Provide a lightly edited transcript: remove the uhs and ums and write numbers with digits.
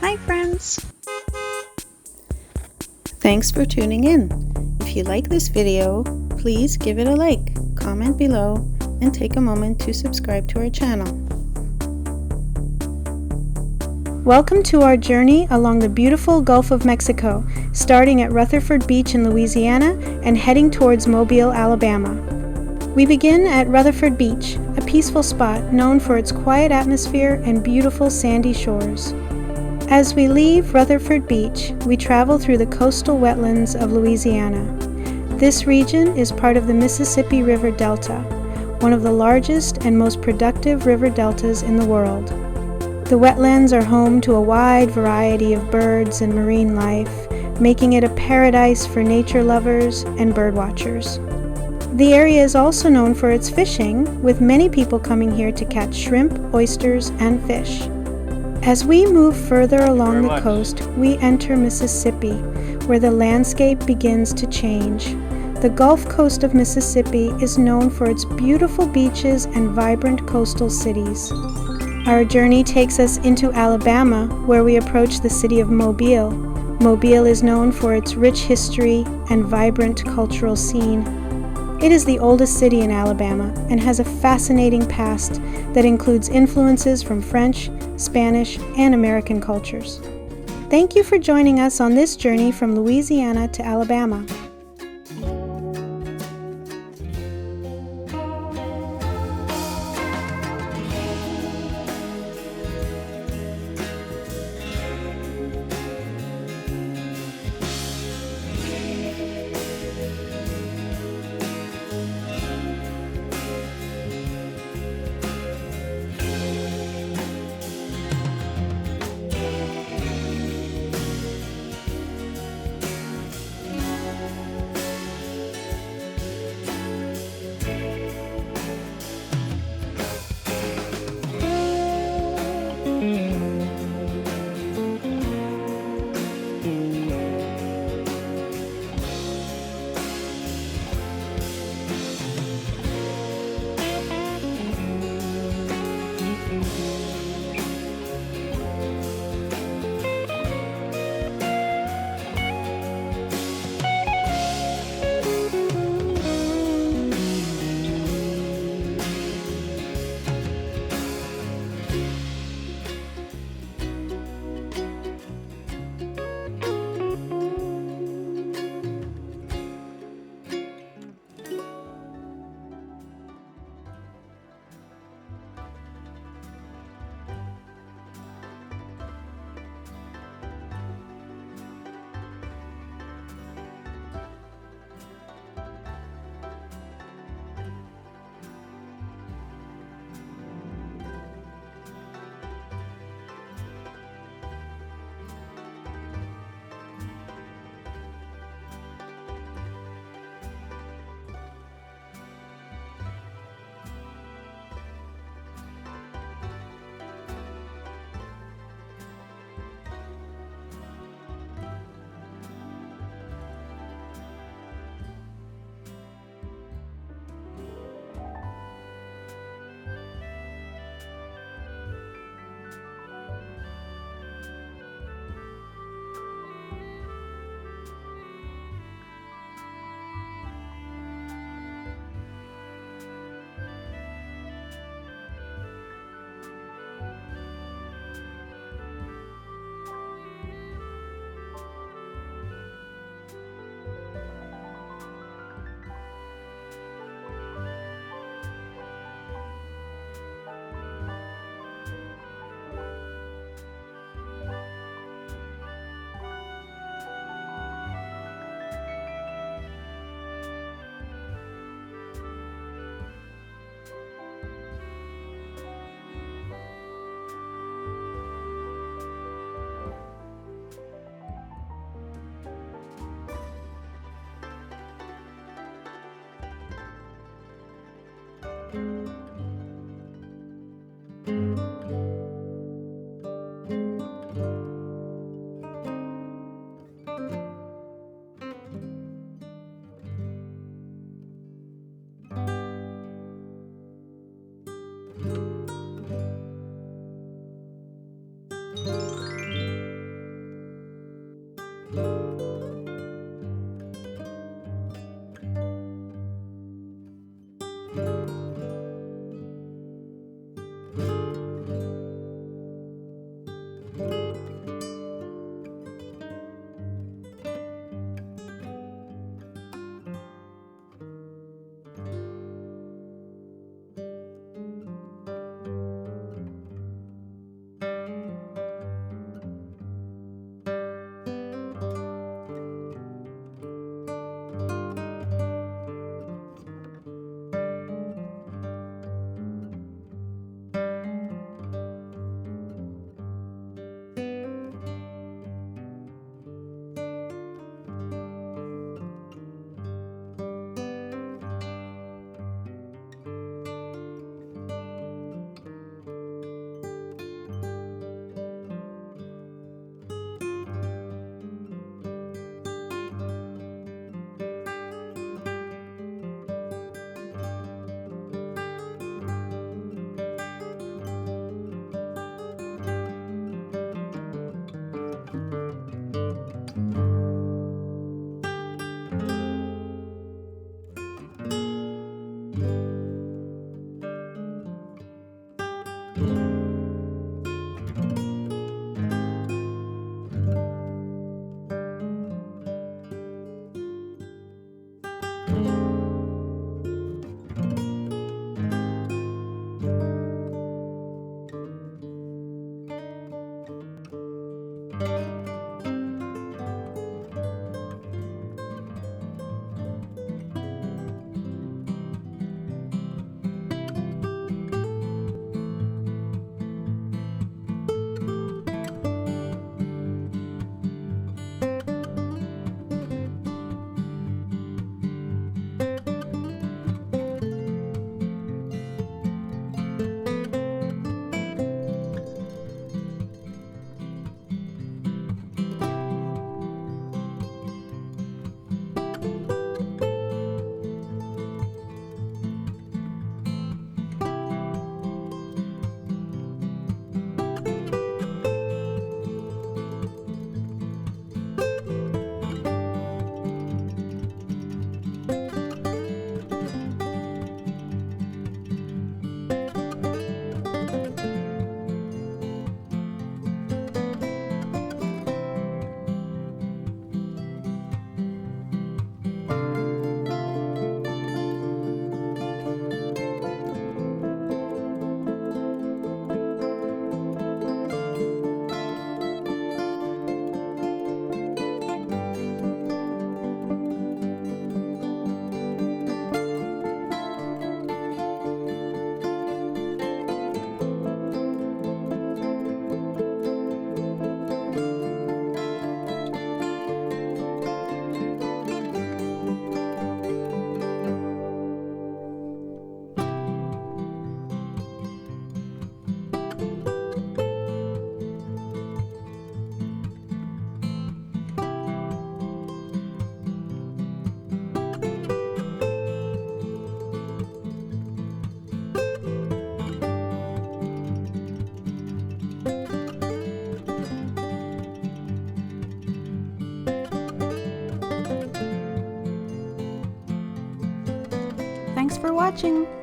Hi friends! Thanks for tuning in. If you like this video, please give it a like, comment below, and take a moment to subscribe to our channel. Welcome to our journey along the beautiful Gulf of Mexico, starting at Rutherford Beach in Louisiana and heading towards Mobile, Alabama. We begin at Rutherford Beach, a peaceful spot known for its quiet atmosphere and beautiful sandy shores. As we leave Rutherford Beach, we travel through the coastal wetlands of Louisiana. This region is part of the Mississippi River Delta, one of the largest and most productive river deltas in the world. The wetlands are home to a wide variety of birds and marine life, making it a paradise for nature lovers and birdwatchers. The area is also known for its fishing, with many people coming here to catch shrimp, oysters, and fish. As we move further along the coast, we enter Mississippi, where the landscape begins to change. The Gulf Coast of Mississippi is known for its beautiful beaches and vibrant coastal cities. Our journey takes us into Alabama, where we approach the city of Mobile. Mobile is known for its rich history and vibrant cultural scene. It is the oldest city in Alabama and has a fascinating past that includes influences from French, Spanish, and American cultures. Thank you for joining us on this journey from Louisiana to Alabama. Thanks for watching!